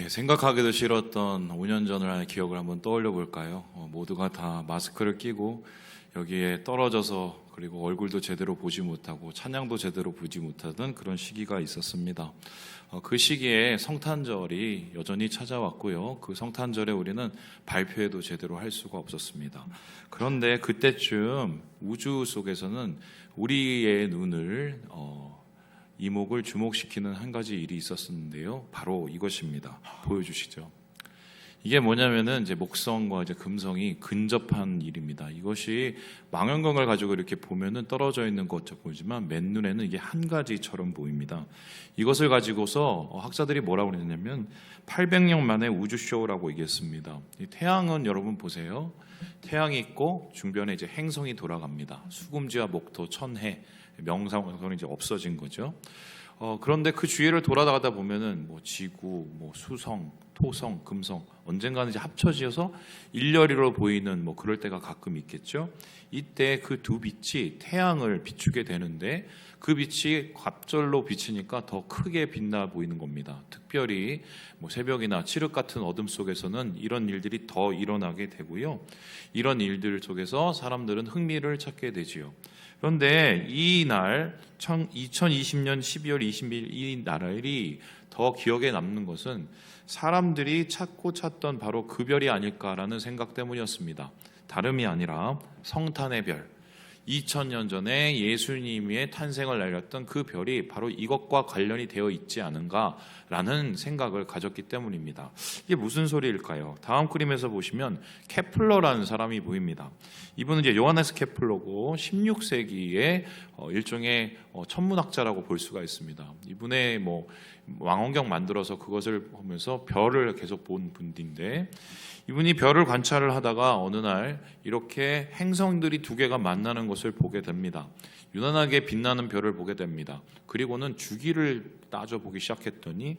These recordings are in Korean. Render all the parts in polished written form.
생각하기도 싫었던 5년 전의 기억을 한번 떠올려 볼까요? 모두가 다 마스크를 끼고 여기에 떨어져서 그리고 얼굴도 제대로 보지 못하고 찬양도 제대로 보지 못하던 그런 시기가 있었습니다. 그 시기에 성탄절이 여전히 찾아왔고요. 그 성탄절에 우리는 발표회도 제대로 할 수가 없었습니다. 그런데 그때쯤 우주 속에서는 우리의 눈을 이목을 주목시키는 한 가지 일이 있었는데요. 바로 이것입니다. 보여주시죠. 이게 뭐냐면은 이제 목성과 이제 금성이 근접한 일입니다. 이것이 망원경을 가지고 이렇게 보면은 떨어져 있는 것처럼 보이지만 맨눈에는 이게 한 가지처럼 보입니다. 이것을 가지고서 학자들이 뭐라고 그랬냐면 800년 만에 우주쇼라고 얘기했습니다. 이 태양은 여러분 보세요. 태양이 있고 중변에 이제 행성이 돌아갑니다. 수금지와 목토, 천해, 명성은 이제 없어진 거죠. 그런데 그 주위를 돌아다니다 보면은 뭐 지구, 뭐 수성, 토성, 금성 언젠가는 이제 합쳐지어서 일렬이로 보이는 뭐 그럴 때가 가끔 있겠죠. 이때 그 두 빛이 태양을 비추게 되는데 그 빛이 갑절로 비치니까 더 크게 빛나 보이는 겁니다. 특별히 뭐 새벽이나 칠흑 같은 어둠 속에서는 이런 일들이 더 일어나게 되고요. 이런 일들 속에서 사람들은 흥미를 찾게 되지요. 그런데 이 날 2020년 12월 20일 이 날이 더 기억에 남는 것은 사람들이 찾던 바로 그 별이 아닐까라는 생각 때문이었습니다. 다름이 아니라 성탄의 별, 2000년 전에 예수님의 탄생을 알렸던 그 별이 바로 이것과 관련이 되어 있지 않은가라는 생각을 가졌기 때문입니다. 이게 무슨 소리일까요? 다음 그림에서 보시면 케플러라는 사람이 보입니다. 이분은 이제 요하네스 케플러고 16세기의 일종의 천문학자라고 볼 수가 있습니다. 이분의 뭐 망원경 만들어서 그것을 보면서 별을 계속 본 분인데 이분이 별을 관찰을 하다가 어느 날 이렇게 행성들이 두 개가 만나는 것을 보게 됩니다. 유난하게 빛나는 별을 보게 됩니다. 그리고는 주기를 따져보기 시작했더니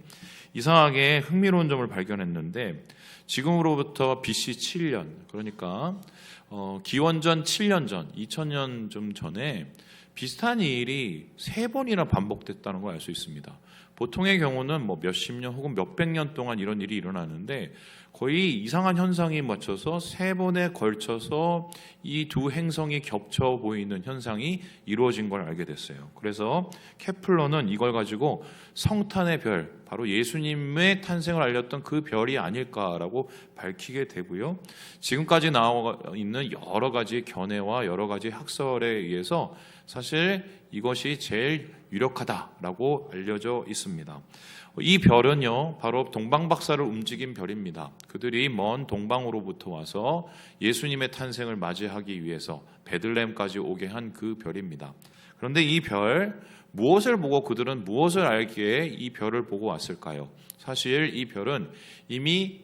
이상하게 흥미로운 점을 발견했는데 지금으로부터 BC 7년 그러니까 기원전 7년 전 2000년 좀 전에 비슷한 일이 3번이나 반복됐다는 걸 알 수 있습니다. 보통의 경우는 뭐 몇십 년 혹은 몇백 년 동안 이런 일이 일어나는데 거의 이상한 현상이 맞춰서 3번에 걸쳐서 이 두 행성이 겹쳐 보이는 현상이 이루어진 걸 알게 됐어요. 그래서 케플러는 이걸 가지고 성탄의 별, 바로 예수님의 탄생을 알렸던 그 별이 아닐까라고 밝히게 되고요. 지금까지 나와 있는 여러 가지 견해와 여러 가지 학설에 의해서 사실 이것이 제일 유력하다라고 알려져 있습니다. 이 별은요, 바로 동방박사를 움직인 별입니다. 그들이 먼 동방으로부터 와서 예수님의 탄생을 맞이하기 위해서 베들레헴까지 오게 한 그 별입니다. 그런데 이 별, 무엇을 보고 그들은 무엇을 알기에 이 별을 보고 왔을까요? 사실 이 별은 이미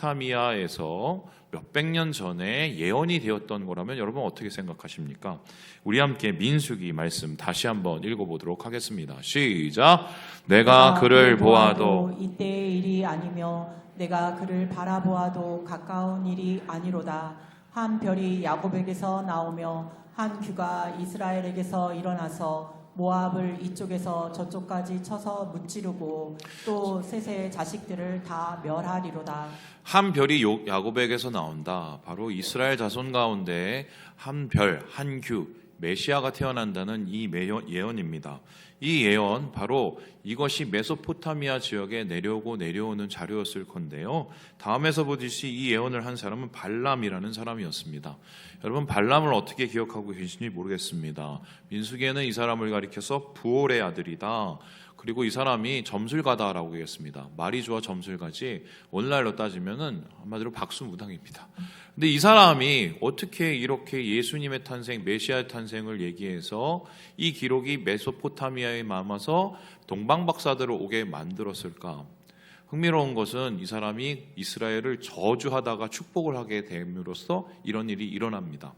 메소포타미아에서 몇백 년 전에 예언이 되었던 거라면 여러분 어떻게 생각하십니까? 우리 함께 민수기 말씀 다시 한번 읽어보도록 하겠습니다. 시작! 내가 그를 보아도 이때의 일이 아니며 내가 그를 바라보아도 가까운 일이 아니로다. 한 별이 야곱에게서 나오며 한 규가 이스라엘에게서 일어나서 모압을 이쪽에서 저쪽까지 쳐서 무찌르고 또 셋의 자식들을 다 멸하리로다. 한 별이 야곱에게서 나온다. 바로 이스라엘 자손 가운데 한 별, 한 규, 메시아가 태어난다는 이 예언입니다. 이 예언 바로 이것이 메소포타미아 지역에 내려오는 자료였을 건데요. 다음에서 보듯이 이 예언을 한 사람은 발람이라는 사람이었습니다. 여러분 발람을 어떻게 기억하고 계신지 모르겠습니다. 민수기에는 이 사람을 가리켜서 부올의 아들이다. 그리고 이 사람이 점술가다라고 얘기했습니다. 말이 좋아 점술가지 오늘날로 따지면은 한마디로 박수무당입니다. 근데 이 사람이 어떻게 이렇게 예수님의 탄생, 메시아의 탄생을 얘기해서 이 기록이 메소포타미아에 남아서 동방박사들을 오게 만들었을까? 흥미로운 것은 이 사람이 이스라엘을 저주하다가 축복을 하게 됨으로써 이런 일이 일어납니다.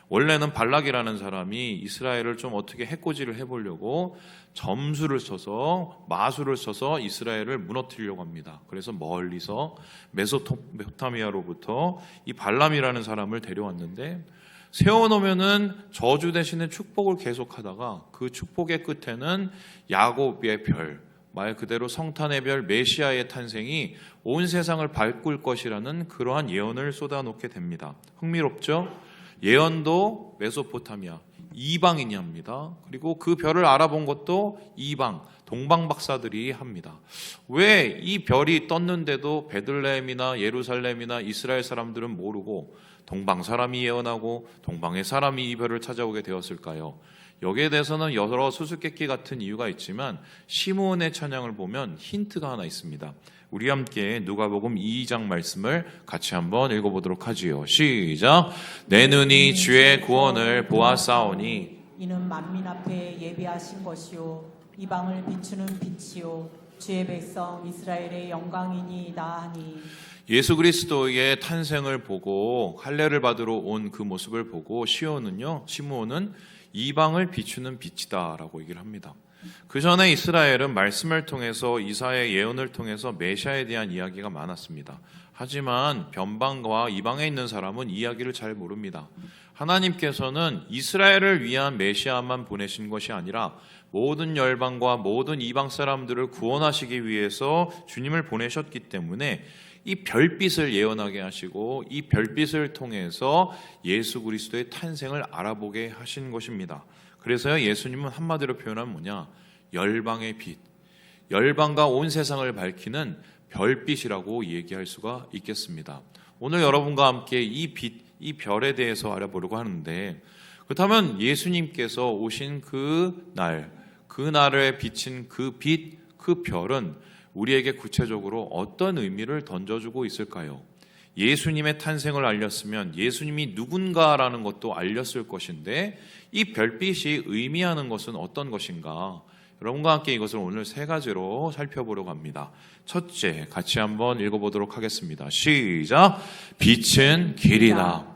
원래는 발락이라는 사람이 이스라엘을 좀 어떻게 해코지를 해보려고 점수를 써서 마술을 써서 이스라엘을 무너뜨리려고 합니다. 그래서 멀리서 메소포타미아로부터 이 발람이라는 사람을 데려왔는데 세워놓으면은 저주 대신에 축복을 계속하다가 그 축복의 끝에는 야곱의 별, 말 그대로 성탄의 별 메시아의 탄생이 온 세상을 바꿀 것이라는 그러한 예언을 쏟아놓게 됩니다. 흥미롭죠? 예언도 메소포타미아, 이방인이 합니다. 그리고 그 별을 알아본 것도 이방, 동방 박사들이 합니다. 왜 이 별이 떴는데도 베들레헴이나 예루살렘이나 이스라엘 사람들은 모르고 동방 사람이 예언하고 동방의 사람이 이 별을 찾아오게 되었을까요? 여기에 대해서는 여러 수수께끼 같은 이유가 있지만 시므온의 찬양을 보면 힌트가 하나 있습니다. 우리 함께 누가복음 2장 말씀을 같이 한번 읽어보도록 하지요. 시작. 내 눈이 주의 구원을 보았사오니 이는 만민 앞에 예비하신 것이요 이방을 비추는 빛이요 주의 백성 이스라엘의 영광이니이다 하니. 예수 그리스도의 탄생을 보고 할례를 받으러 온 그 모습을 보고 시므온은 이방을 비추는 빛이다라고 얘기를 합니다. 그 전에 이스라엘은 말씀을 통해서 이사야의 예언을 통해서 메시아에 대한 이야기가 많았습니다. 하지만 변방과 이방에 있는 사람은 이야기를 잘 모릅니다. 하나님께서는 이스라엘을 위한 메시아만 보내신 것이 아니라 모든 열방과 모든 이방 사람들을 구원하시기 위해서 주님을 보내셨기 때문에 이 별빛을 예언하게 하시고 이 별빛을 통해서 예수 그리스도의 탄생을 알아보게 하신 것입니다. 그래서 예수님은 한마디로 표현하면 뭐냐? 열방의 빛, 열방과 온 세상을 밝히는 별빛이라고 얘기할 수가 있겠습니다. 오늘 여러분과 함께 이 빛, 이 별에 대해서 알아보려고 하는데, 그렇다면 예수님께서 오신 그 날에 비친 그 빛, 그 별은 우리에게 구체적으로 어떤 의미를 던져주고 있을까요? 예수님의 탄생을 알렸으면 예수님이 누군가라는 것도 알렸을 것인데 이 별빛이 의미하는 것은 어떤 것인가? 여러분과 함께 이것을 오늘 세 가지로 살펴보려고 합니다. 첫째, 같이 한번 읽어보도록 하겠습니다. 시작! 빛은 길이다.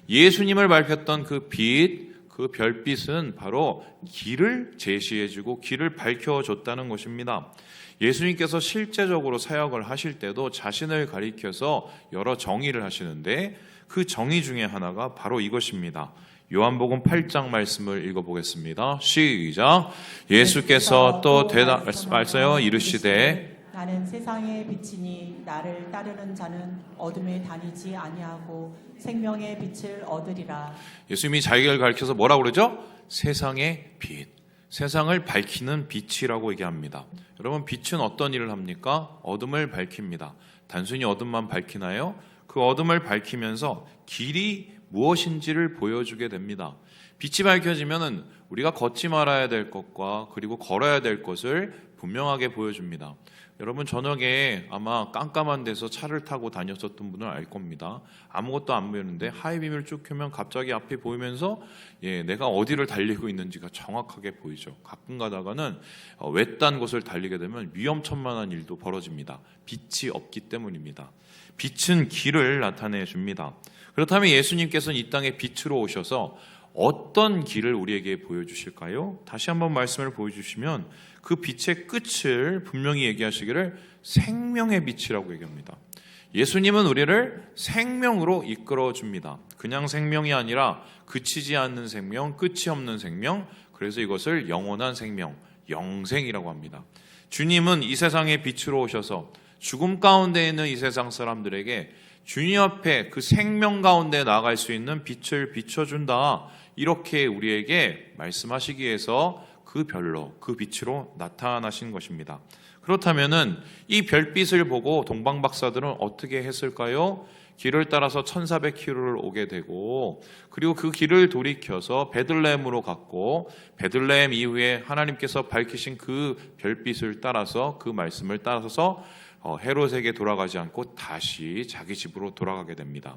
예수님을 밝혔던 그 빛, 그 별빛은 바로 길을 제시해주고 길을 밝혀줬다는 것입니다. 예수님께서 실제적으로 사역을 하실 때도 자신을 가리켜서 여러 정의를 하시는데 그 정의 중에 하나가 바로 이것입니다. 요한복음 8장 말씀을 읽어보겠습니다. 시작. 예수께서 또 말씀하여 이르시되 나는 세상의 빛이니 나를 따르는 자는 어둠에 다니지 아니하고 생명의 빛을 얻으리라. 예수님이 자기를 가리켜서 뭐라고 그러죠? 세상의 빛, 세상을 밝히는 빛이라고 얘기합니다. 여러분, 빛은 어떤 일을 합니까? 어둠을 밝힙니다. 단순히 어둠만 밝히나요? 그 어둠을 밝히면서 길이 무엇인지를 보여주게 됩니다. 빛이 밝혀지면 우리가 걷지 말아야 될 것과 그리고 걸어야 될 것을 분명하게 보여줍니다. 여러분, 저녁에 아마 깜깜한 데서 차를 타고 다녔었던 분은 알 겁니다. 아무것도 안 보이는데 하이빔을 쭉 켜면 갑자기 앞이 보이면서 내가 어디를 달리고 있는지가 정확하게 보이죠. 가끔 가다가는 외딴 곳을 달리게 되면 위험천만한 일도 벌어집니다. 빛이 없기 때문입니다. 빛은 길을 나타내 줍니다. 그렇다면 예수님께서는 이 땅에 빛으로 오셔서 어떤 길을 우리에게 보여주실까요? 다시 한번 말씀을 보여주시면 그 빛의 끝을 분명히 얘기하시기를 생명의 빛이라고 얘기합니다. 예수님은 우리를 생명으로 이끌어 줍니다. 그냥 생명이 아니라 그치지 않는 생명, 끝이 없는 생명, 그래서 이것을 영원한 생명, 영생이라고 합니다. 주님은 이 세상의 빛으로 오셔서 죽음 가운데 있는 이 세상 사람들에게 주님 앞에 그 생명 가운데 나갈 수 있는 빛을 비춰준다, 이렇게 우리에게 말씀하시기 위해서 그 별로, 그 빛으로 나타나신 것입니다. 그렇다면은 이 별빛을 보고 동방 박사들은 어떻게 했을까요? 길을 따라서 1400km를 오게 되고, 그리고 그 길을 돌이켜서 베들레헴으로 갔고, 베들레헴 이후에 하나님께서 밝히신 그 별빛을 따라서, 그 말씀을 따라서 헤롯에게 돌아가지 않고 다시 자기 집으로 돌아가게 됩니다.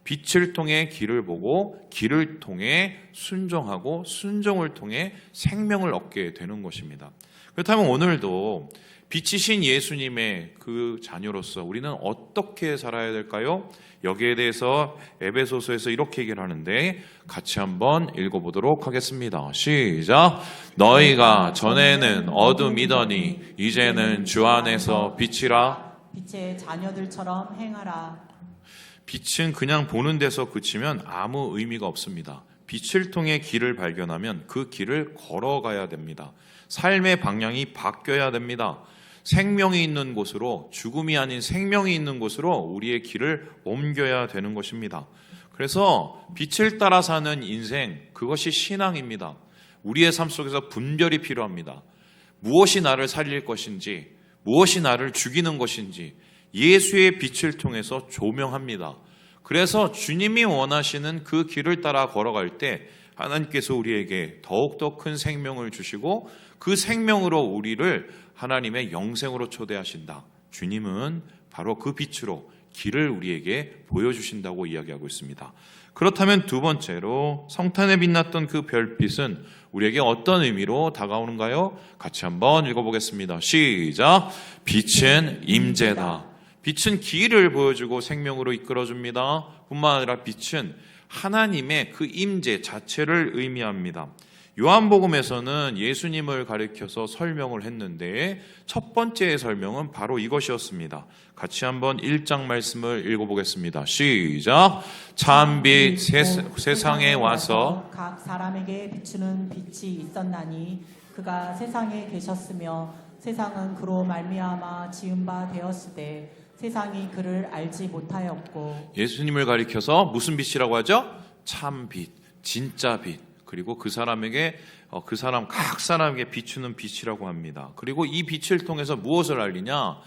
빛을 통해 길을 보고 길을 통해 순종하고 순종을 통해 생명을 얻게 되는 것입니다. 그렇다면 오늘도 빛이신 예수님의 그 자녀로서 우리는 어떻게 살아야 될까요? 여기에 대해서 에베소서에서 이렇게 얘기를 하는데 같이 한번 읽어보도록 하겠습니다. 시작. 너희가 전에는 어둠이더니 이제는 주 안에서 빛이라. 빛의 자녀들처럼 행하라. 빛은 그냥 보는 데서 그치면 아무 의미가 없습니다. 빛을 통해 길을 발견하면 그 길을 걸어가야 됩니다. 삶의 방향이 바뀌어야 됩니다. 생명이 있는 곳으로, 죽음이 아닌 생명이 있는 곳으로 우리의 길을 옮겨야 되는 것입니다. 그래서 빛을 따라 사는 인생, 그것이 신앙입니다. 우리의 삶 속에서 분별이 필요합니다. 무엇이 나를 살릴 것인지, 무엇이 나를 죽이는 것인지 예수의 빛을 통해서 조명합니다. 그래서 주님이 원하시는 그 길을 따라 걸어갈 때 하나님께서 우리에게 더욱더 큰 생명을 주시고 그 생명으로 우리를 하나님의 영생으로 초대하신다. 주님은 바로 그 빛으로 길을 우리에게 보여주신다고 이야기하고 있습니다. 그렇다면 두 번째로 성탄에 빛났던 그 별빛은 우리에게 어떤 의미로 다가오는가요? 같이 한번 읽어보겠습니다. 시작! 빛은 임재다. 빛은 길을 보여주고 생명으로 이끌어줍니다. 뿐만 아니라 빛은 하나님의 그 임재 자체를 의미합니다. 요한복음에서는 예수님을 가리켜서 설명을 했는데 첫 번째 설명은 바로 이것이었습니다. 같이 한번 1장 말씀을 읽어보겠습니다. 시작! 참빛 세상에 와서 각 사람에게 비추는 빛이 있었나니 그가 세상에 계셨으며 세상은 그로 말미암아 지은 바 되었으되 세상이 그를 알지 못하였고. 예수님을 가리켜서 무슨 빛이라고 하죠? 참빛, 진짜 빛. 그리고 그 사람에게 각 사람에게 비추는 빛이라고 합니다. 그리고 이 빛을 통해서 무엇을 알리냐?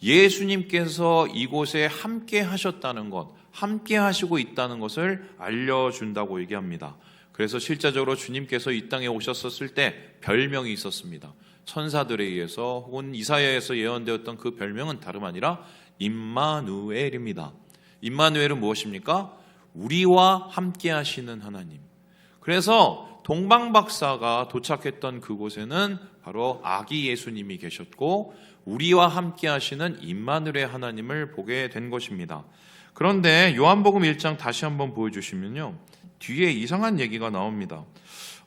예수님께서 이곳에 함께 하셨다는 것, 함께 하시고 있다는 것을 알려준다고 얘기합니다. 그래서 실제적으로 주님께서 이 땅에 오셨었을 때 별명이 있었습니다. 천사들에 의해서 혹은 이사야에서 예언되었던 그 별명은 다름 아니라 임마누엘입니다. 임마누엘은 무엇입니까? 우리와 함께 하시는 하나님. 그래서 동방박사가 도착했던 그곳에는 바로 아기 예수님이 계셨고 우리와 함께 하시는 임마누엘의 하나님을 보게 된 것입니다. 그런데 요한복음 1장 다시 한번 보여주시면요, 뒤에 이상한 얘기가 나옵니다.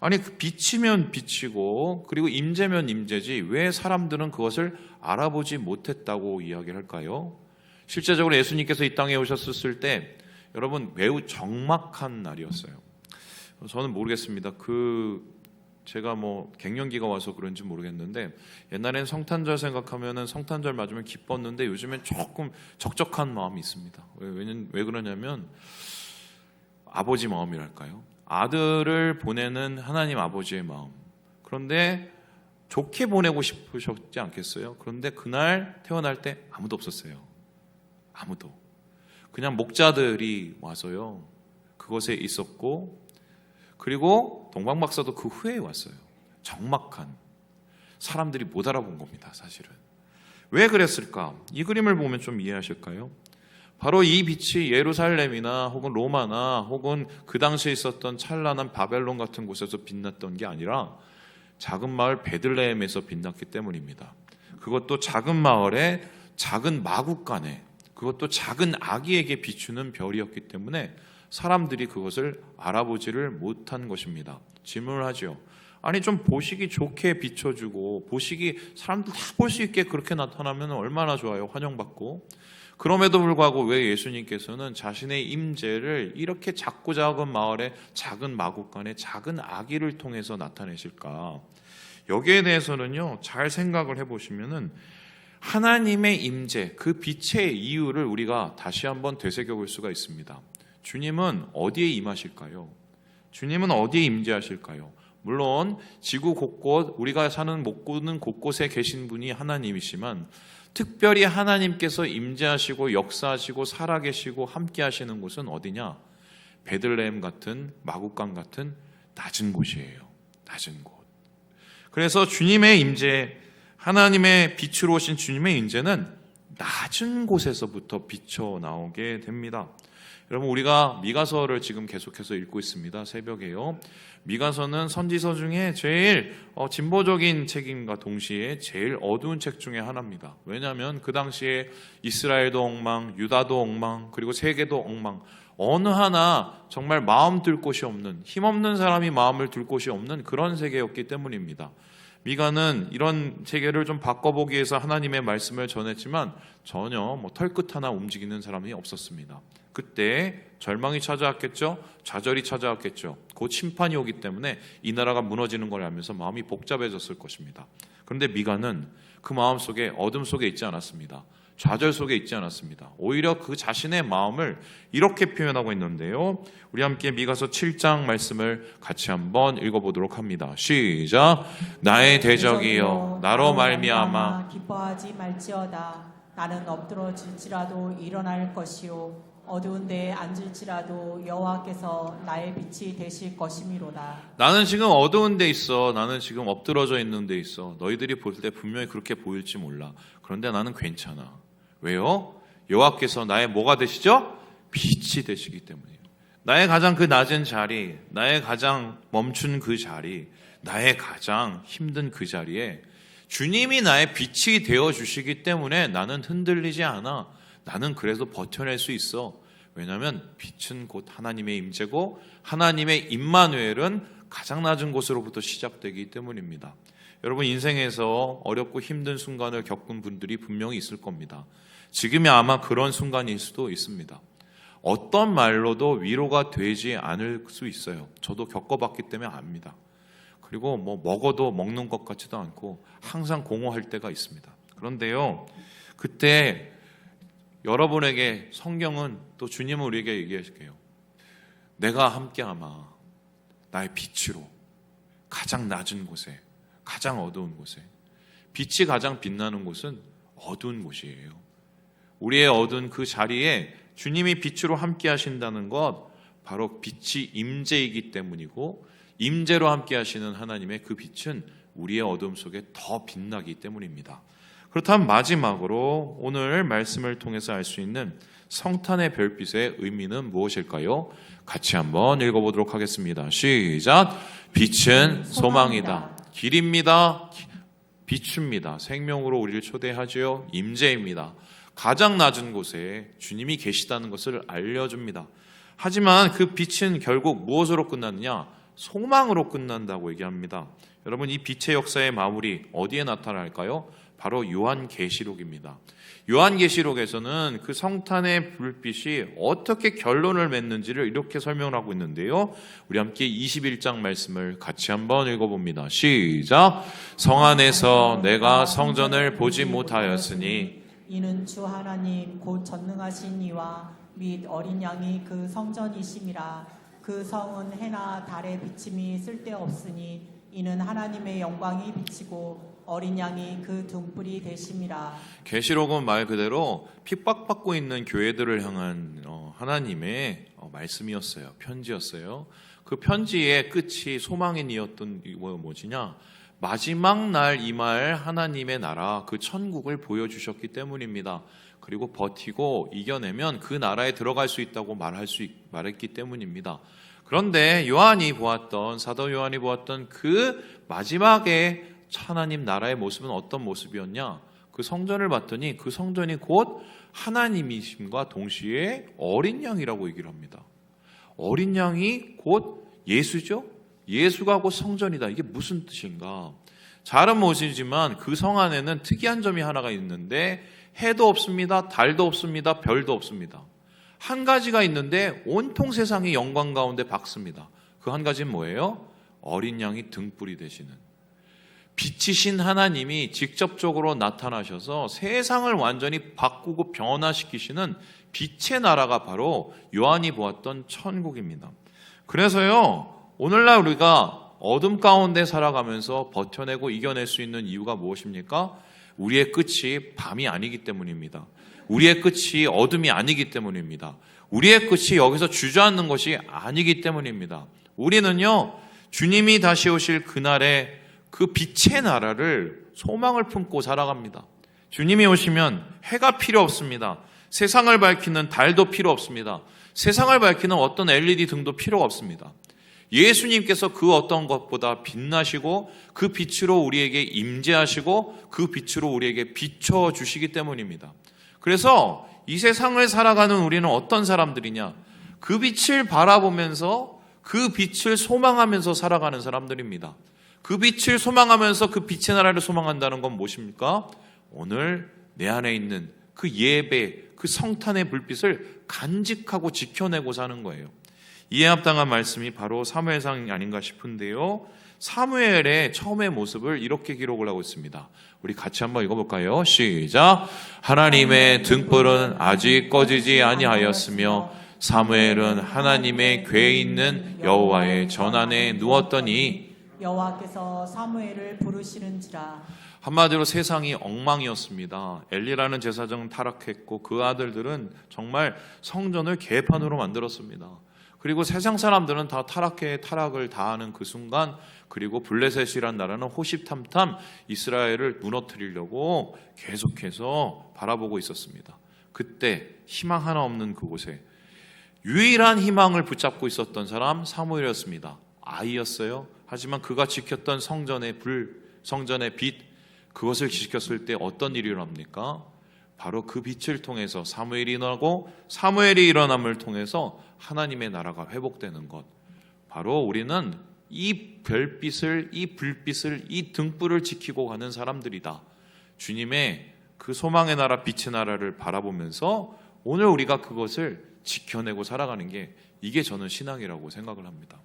아니, 빛이면 빛이고 그리고 임재면 임재지 왜 사람들은 그것을 알아보지 못했다고 이야기를 할까요? 실제적으로 예수님께서 이 땅에 오셨을 때 여러분 매우 적막한 날이었어요. 저는 모르겠습니다. 제가 갱년기가 와서 그런지 모르겠는데 옛날엔 성탄절 생각하면은 성탄절 맞으면 기뻤는데 요즘엔 조금 적적한 마음이 있습니다. 왜 그러냐면 아버지 마음이랄까요? 아들을 보내는 하나님 아버지의 마음. 그런데 좋게 보내고 싶으셨지 않겠어요? 그런데 그날 태어날 때 아무도 없었어요. 아무도. 그냥 목자들이 와서요, 그곳에 있었고, 그리고 동방박사도 그 후에 왔어요. 적막한. 사람들이 못 알아본 겁니다, 사실은. 왜 그랬을까? 이 그림을 보면 좀 이해하실까요? 바로 이 빛이 예루살렘이나 혹은 로마나 혹은 그 당시에 있었던 찬란한 바벨론 같은 곳에서 빛났던 게 아니라 작은 마을 베들레헴에서 빛났기 때문입니다. 그것도 작은 마을에 작은 마국간에, 그것도 작은 아기에게 비추는 별이었기 때문에 사람들이 그것을 알아보지를 못한 것입니다. 질문을 하죠. 아니, 좀 보시기 좋게 비춰주고 보시기 사람들 다 볼 수 있게 그렇게 나타나면 얼마나 좋아요. 환영받고. 그럼에도 불구하고 왜 예수님께서는 자신의 임재를 이렇게 작고 작은 마을에 작은 마국간에 작은 아기를 통해서 나타내실까? 여기에 대해서는요, 잘 생각을 해보시면은 하나님의 임재, 그 빛의 이유를 우리가 다시 한번 되새겨 볼 수가 있습니다. 주님은 어디에 임하실까요? 주님은 어디에 임재하실까요? 물론 지구 곳곳, 우리가 사는 목구는 곳곳에 계신 분이 하나님이시만 특별히 하나님께서 임재하시고 역사하시고 살아계시고 함께 하시는 곳은 어디냐? 베들레헴 같은, 마국간 같은 낮은 곳이에요. 낮은 곳. 그래서 주님의 임재, 하나님의 빛으로 오신 주님의 임재는 낮은 곳에서부터 비쳐 나오게 됩니다. 여러분, 우리가 미가서를 지금 계속해서 읽고 있습니다. 새벽에요. 미가서는 선지서 중에 제일 진보적인 책임과 동시에 제일 어두운 책 중에 하나입니다. 왜냐하면 그 당시에 이스라엘도 엉망, 유다도 엉망, 그리고 세계도 엉망, 어느 하나 정말 마음 둘 곳이 없는, 힘없는 사람이 마음을 둘 곳이 없는 그런 세계였기 때문입니다. 미가는 이런 세계를 좀 바꿔보기 위해서 하나님의 말씀을 전했지만 전혀 털끝 하나 움직이는 사람이 없었습니다. 그때 절망이 찾아왔겠죠. 좌절이 찾아왔겠죠. 곧 심판이 오기 때문에 이 나라가 무너지는 걸 알면서 마음이 복잡해졌을 것입니다. 그런데 미가는 그 마음 속에 어둠 속에 있지 않았습니다. 좌절 속에 있지 않았습니다. 오히려 그 자신의 마음을 이렇게 표현하고 있는데요. 우리 함께 미가서 7장 말씀을 같이 한번 읽어보도록 합니다. 시작. 나의 대적이여 나로 말미암아 기뻐하지 말지어다. 나는 엎드러질지라도 일어날 것이요 어두운 데에 앉을지라도 여호와께서 나의 빛이 되실 것이미로다. 나는 지금 어두운 데 있어. 나는 지금 엎드러져 있는 데 있어. 너희들이 볼 때 분명히 그렇게 보일지 몰라. 그런데 나는 괜찮아. 왜요? 여호와께서 나의 뭐가 되시죠? 빛이 되시기 때문이에요. 나의 가장 그 낮은 자리, 나의 가장 멈춘 그 자리, 나의 가장 힘든 그 자리에 주님이 나의 빛이 되어주시기 때문에 나는 흔들리지 않아. 나는 그래도 버텨낼 수 있어. 왜냐하면 빛은 곧 하나님의 임재고 하나님의 임마누엘은 가장 낮은 곳으로부터 시작되기 때문입니다. 여러분 인생에서 어렵고 힘든 순간을 겪은 분들이 분명히 있을 겁니다. 지금이 아마 그런 순간일 수도 있습니다. 어떤 말로도 위로가 되지 않을 수 있어요. 저도 겪어봤기 때문에 압니다. 그리고 먹어도 먹는 것 같지도 않고 항상 공허할 때가 있습니다. 그런데요, 그때 여러분에게 성경은 또 주님은 우리에게 얘기하실게요. 내가 함께하마 나의 빛으로 가장 낮은 곳에, 가장 어두운 곳에. 빛이 가장 빛나는 곳은 어두운 곳이에요. 우리의 어두운 그 자리에 주님이 빛으로 함께 하신다는 것, 바로 빛이 임재이기 때문이고 임재로 함께 하시는 하나님의 그 빛은 우리의 어둠 속에 더 빛나기 때문입니다. 그렇다면 마지막으로 오늘 말씀을 통해서 알 수 있는 성탄의 별빛의 의미는 무엇일까요? 같이 한번 읽어보도록 하겠습니다. 시작. 빛은 소망이다. 길입니다. 비춥니다. 생명으로 우리를 초대하지요. 임재입니다. 가장 낮은 곳에 주님이 계시다는 것을 알려줍니다. 하지만 그 빛은 결국 무엇으로 끝났느냐? 소망으로 끝난다고 얘기합니다. 여러분, 이 빛의 역사의 마무리 어디에 나타날까요? 바로 요한계시록입니다. 요한계시록에서는 그 성탄의 불빛이 어떻게 결론을 맺는지를 이렇게 설명을 하고 있는데요. 우리 함께 21장 말씀을 같이 한번 읽어봅니다. 시작. 성 안에서 내가 성전을 보지 못하였으니 이는 주 하나님 곧 전능하신 이와 및 어린 양이 그 성전이심이라. 그 성은 해나 달의 비침이 쓸데없으니 이는 하나님의 영광이 비치고 어린 양이 그 등불이 되심이라. 계시록은 말 그대로 핍박받고 있는 교회들을 향한 하나님의 말씀이었어요. 편지였어요. 그 편지의 끝이 소망인이었던 뭐지냐? 마지막 날 임할 하나님의 나라, 그 천국을 보여주셨기 때문입니다. 그리고 버티고 이겨내면 그 나라에 들어갈 수 있다고 말했기 때문입니다. 그런데 사도 요한이 보았던 그 마지막에 하나님 나라의 모습은 어떤 모습이었냐? 그 성전을 봤더니 그 성전이 곧 하나님이심과 동시에 어린 양이라고 얘기를 합니다. 어린 양이 곧 예수죠? 예수가 곧 성전이다. 이게 무슨 뜻인가? 잘은 모르시지만 그 성 안에는 특이한 점이 하나가 있는데 해도 없습니다. 달도 없습니다. 별도 없습니다. 한 가지가 있는데 온통 세상이 영광 가운데 박습니다. 그 한 가지는 뭐예요? 어린 양이 등불이 되시는, 빛이신 하나님이 직접적으로 나타나셔서 세상을 완전히 바꾸고 변화시키시는 빛의 나라가 바로 요한이 보았던 천국입니다. 그래서요, 오늘날 우리가 어둠 가운데 살아가면서 버텨내고 이겨낼 수 있는 이유가 무엇입니까? 우리의 끝이 밤이 아니기 때문입니다. 우리의 끝이 어둠이 아니기 때문입니다. 우리의 끝이 여기서 주저앉는 것이 아니기 때문입니다. 우리는요, 주님이 다시 오실 그날에 그 빛의 나라를 소망을 품고 살아갑니다. 주님이 오시면 해가 필요 없습니다. 세상을 밝히는 달도 필요 없습니다. 세상을 밝히는 어떤 LED 등도 필요가 없습니다. 예수님께서 그 어떤 것보다 빛나시고 그 빛으로 우리에게 임재하시고 그 빛으로 우리에게 비춰주시기 때문입니다. 그래서 이 세상을 살아가는 우리는 어떤 사람들이냐? 그 빛을 바라보면서 그 빛을 소망하면서 살아가는 사람들입니다. 그 빛을 소망하면서 그 빛의 나라를 소망한다는 건 무엇입니까? 오늘 내 안에 있는 그 예배, 그 성탄의 불빛을 간직하고 지켜내고 사는 거예요. 이에 합당한 말씀이 바로 사무엘상 아닌가 싶은데요. 사무엘의 처음의 모습을 이렇게 기록을 하고 있습니다. 우리 같이 한번 읽어볼까요? 시작. 하나님의 등불은 아직 꺼지지 아니하였으며 사무엘은 하나님의 궤에 있는 여호와의 전 안에 누웠더니 여호와께서 사무엘을 부르시는지라. 한마디로 세상이 엉망이었습니다. 엘리라는 제사장은 타락했고 그 아들들은 정말 성전을 개판으로 만들었습니다. 그리고 세상 사람들은 다 타락을 다하는 그 순간, 그리고 블레셋이란 나라는 호시탐탐 이스라엘을 무너뜨리려고 계속해서 바라보고 있었습니다. 그때 희망 하나 없는 그곳에 유일한 희망을 붙잡고 있었던 사람 사무엘이었습니다. 아이였어요. 하지만 그가 지켰던 성전의 불, 성전의 빛, 그것을 지켰을 때 어떤 일이 일어납니까? 바로 그 빛을 통해서 사무엘이 일어나고 사무엘이 일어남을 통해서 하나님의 나라가 회복되는 것. 바로 우리는 이 별빛을, 이 불빛을, 이 등불을 지키고 가는 사람들이다. 주님의 그 소망의 나라, 빛의 나라를 바라보면서 오늘 우리가 그것을 지켜내고 살아가는 게, 이게 저는 신앙이라고 생각을 합니다.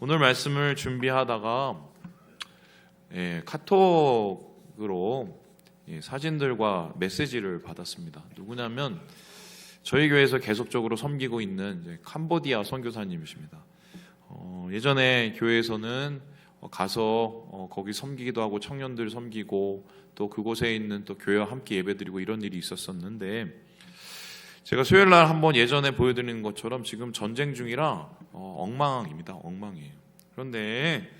오늘 말씀을 준비하다가 카톡으로 사진들과 메시지를 받았습니다. 누구냐면 저희 교회에서 계속적으로 섬기고 있는 캄보디아 선교사님이십니다. 예전에 교회에서는 가서 거기 섬기기도 하고 청년들 섬기고 또 그곳에 있는 또 교회와 함께 예배드리고 이런 일이 있었었는데, 제가 수요일 날 한번 예전에 보여드리는 것처럼 지금 전쟁 중이라 엉망입니다. 엉망이에요. 그런데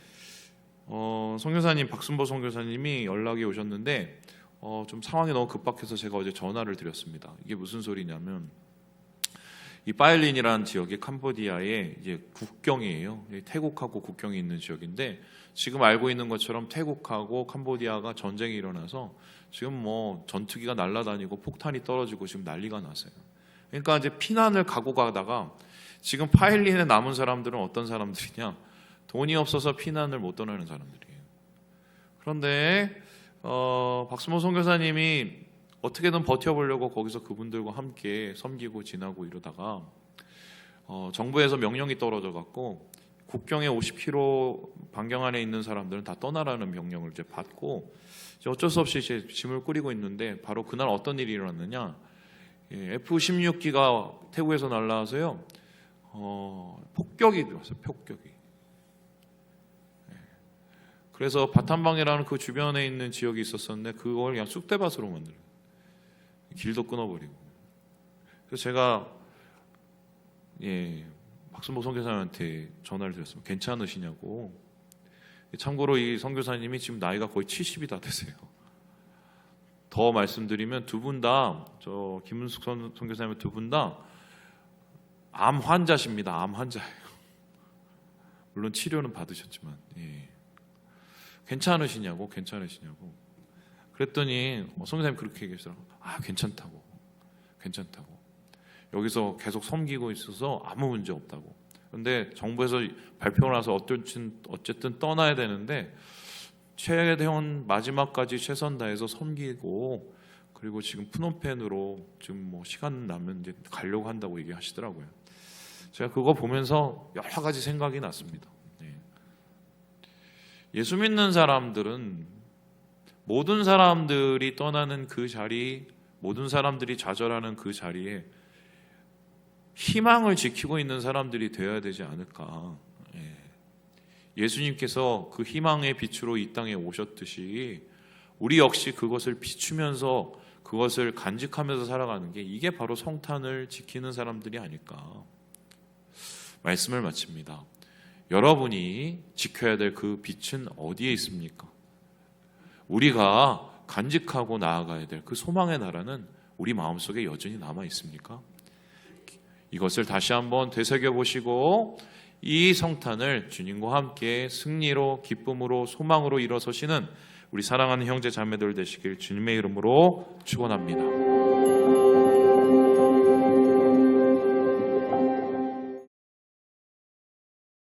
선교사님, 박순보 선교사님이 연락이 오셨는데 좀 상황이 너무 급박해서 제가 어제 전화를 드렸습니다. 이게 무슨 소리냐면, 이 파일린이라는 지역이 캄보디아의 이제 국경이에요. 태국하고 국경이 있는 지역인데, 지금 알고 있는 것처럼 태국하고 캄보디아가 전쟁이 일어나서 지금 뭐 전투기가 날아다니고 폭탄이 떨어지고 지금 난리가 났어요. 그러니까 이제 피난을 가고 가다가 지금 파일린에 남은 사람들은 어떤 사람들이냐? 돈이 없어서 피난을 못 떠나는 사람들이에요. 그런데 박수모 선교사님이 어떻게든 버텨보려고 거기서 그분들과 함께 섬기고 지나고 이러다가 정부에서 명령이 떨어져 갖고 국경에 50km 반경 안에 있는 사람들은 다 떠나라는 명령을 이제 받고 이제 어쩔 수 없이 이제 짐을 꾸리고 있는데, 바로 그날 어떤 일이 일어났느냐? F-16기가 태국에서 날라와서요, 폭격이 들어왔어요. 폭격이. 그래서 바탄방이라는 그 주변에 있는 지역이 있었었는데 그걸 그냥 쑥대밭으로 만들어요. 길도 끊어버리고. 그래서 제가 박순보 선교사님한테 전화를 드렸습니다. 괜찮으시냐고. 참고로 이 선교사님이 지금 나이가 거의 70이 다 되세요. 더 말씀드리면 두 분 다, 저 김은숙 선교사님 두 분 다 암 환자십니다. 암 환자예요. 물론 치료는 받으셨지만. 괜찮으시냐고. 그랬더니 선교사님 그렇게 얘기하시더라고요. 괜찮다고. 여기서 계속 섬기고 있어서 아무 문제 없다고. 그런데 정부에서 발표를 나서 어쨌든 떠나야 되는데 최대한 마지막까지 최선 다해서 섬기고, 그리고 지금 프놈펜으로 지금 뭐 시간 나면 이제 가려고 한다고 얘기하시더라고요. 제가 그거 보면서 여러 가지 생각이 났습니다. 예수 믿는 사람들은 모든 사람들이 떠나는 그 자리, 모든 사람들이 좌절하는 그 자리에 희망을 지키고 있는 사람들이 되어야 되지 않을까. 예수님께서 그 희망의 빛으로 이 땅에 오셨듯이 우리 역시 그것을 비추면서 그것을 간직하면서 살아가는 게, 이게 바로 성탄을 지키는 사람들이 아닐까. 말씀을 마칩니다. 여러분이 지켜야 될 그 빛은 어디에 있습니까? 우리가 간직하고 나아가야 될 그 소망의 나라는 우리 마음속에 여전히 남아 있습니까? 이것을 다시 한번 되새겨보시고 이 성탄을 주님과 함께 승리로, 기쁨으로, 소망으로 일어서시는 우리 사랑하는 형제 자매들 되시길 주님의 이름으로 축원합니다.